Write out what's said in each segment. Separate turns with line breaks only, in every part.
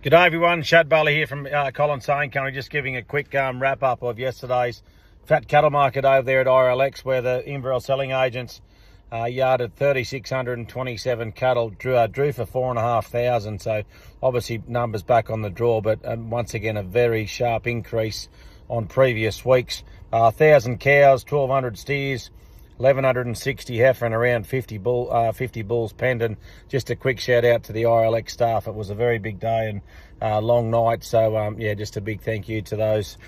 G'day everyone, Shad Bailey here from Collins Hayne Company, just giving a quick wrap up of yesterday's fat cattle market over there at IRLX, where the Inverell selling agents yarded 3,627 cattle, drew for 4,500, so obviously numbers back on the draw, but once again a very sharp increase on previous weeks. 1,000 cows, 1,200 steers, 1,160 heifer and around 50 bulls penned. And just a quick shout out to the IRLX staff. It was a very big day and long night, so yeah, just a big thank you to those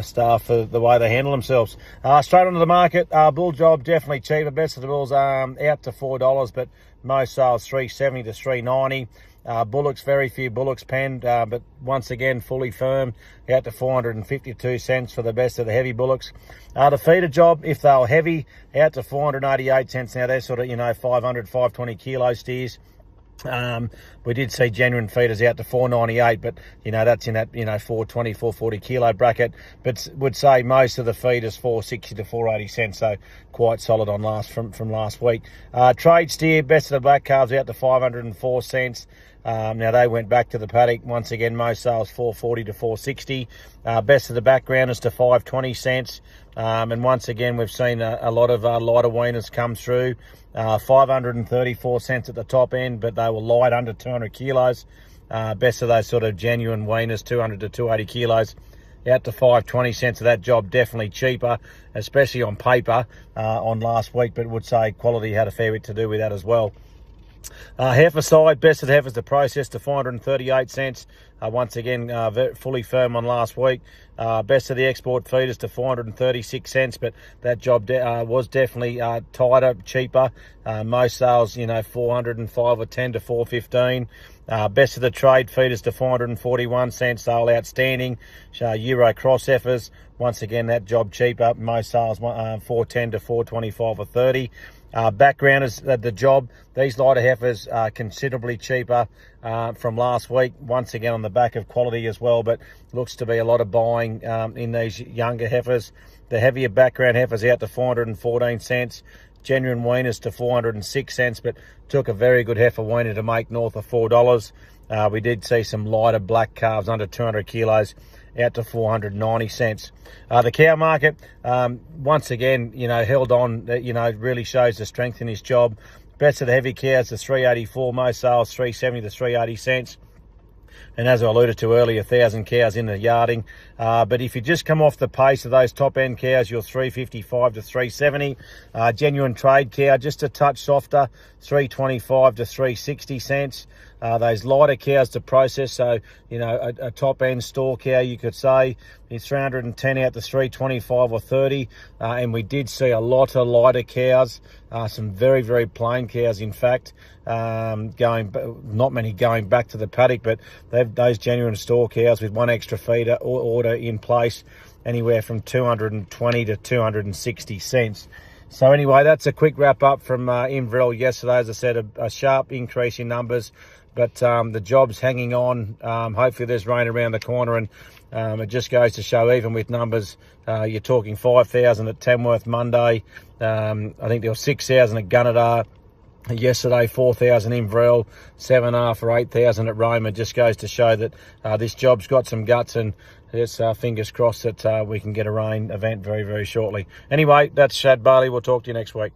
staff for the way they handle themselves. Straight onto the market, bull job definitely cheaper. Best of the bulls out to $4, but most sales $370 to $390. Bullocks, very few bullocks penned, but once again fully firm, out to 452 cents for the best of the heavy bullocks. The feeder job, if they were heavy, out to 488 cents. Now they're sort of 500, 520 kilo steers. We did see genuine feeders out to 498, but that's in that 420, 440 kilo bracket. But would say most of the feeders 460 to 480 cents, so quite solid on from last week. Trade steer, best of the black calves out to 504 cents. Now they went back to the paddock. Once again, most sales 440 to 460. Best of the backgrounders to 520 cents. And once again, we've seen a lot of lighter weaners come through. 534 cents at the top end, but they were light, under 200 kilos. Best of those sort of genuine weaners, 200 to 280 kilos, out to 520 cents. Of that job definitely cheaper, especially on paper on last week, but would say quality had a fair bit to do with that as well. Heifer side, best of the heifers to process to 438 cents. Once again, fully firm on last week. Best of the export feeders to 436 cents, but that job was definitely tighter, cheaper. Most sales, 405 or 10 to 415. Best of the trade feeders to 441 cents. Sale outstanding. Euro cross heifers, once again that job cheaper. Most sales 410 to 425 or 30. Backgrounders, the job, these lighter heifers are considerably cheaper from last week, once again on the back of quality as well, but looks to be a lot of buying in these younger heifers. The heavier background heifers out to 414 cents. Genuine weaners to 406 cents, but took a very good heifer weaner to make north of $4. We did see some lighter black calves under 200 kilos out to 490 cents. The cow market, once again, held on, really shows the strength in his job. Best of the heavy cows to 384, most sales 370 to 380 cents. And as I alluded to earlier, 1,000 cows in the yarding. But if you just come off the pace of those top-end cows, you're 355 to 370. Genuine trade cow, just a touch softer, 325 to 360 cents. Those lighter cows to process, so, a top-end store cow, you could say, is 310 out to 325 or 30. And we did see a lot of lighter cows, some very, very plain cows, in fact, not many going back to the paddock, but those genuine store cows with one extra feeder order in place, anywhere from 220 to 260 cents. So anyway, that's a quick wrap up from Inverell yesterday. As I said, a sharp increase in numbers, but the job's hanging on. Hopefully there's rain around the corner, and it just goes to show, even with numbers, you're talking 5,000 at Tamworth Monday. I think there was 6,000 at Gunnedah. Yesterday, 4,000 Inverell, 7.5 or 8,000 at Roma. Just goes to show that this job's got some guts, and it's fingers crossed that we can get a rain event very, very shortly. Anyway, that's Shad Bailey. We'll talk to you next week.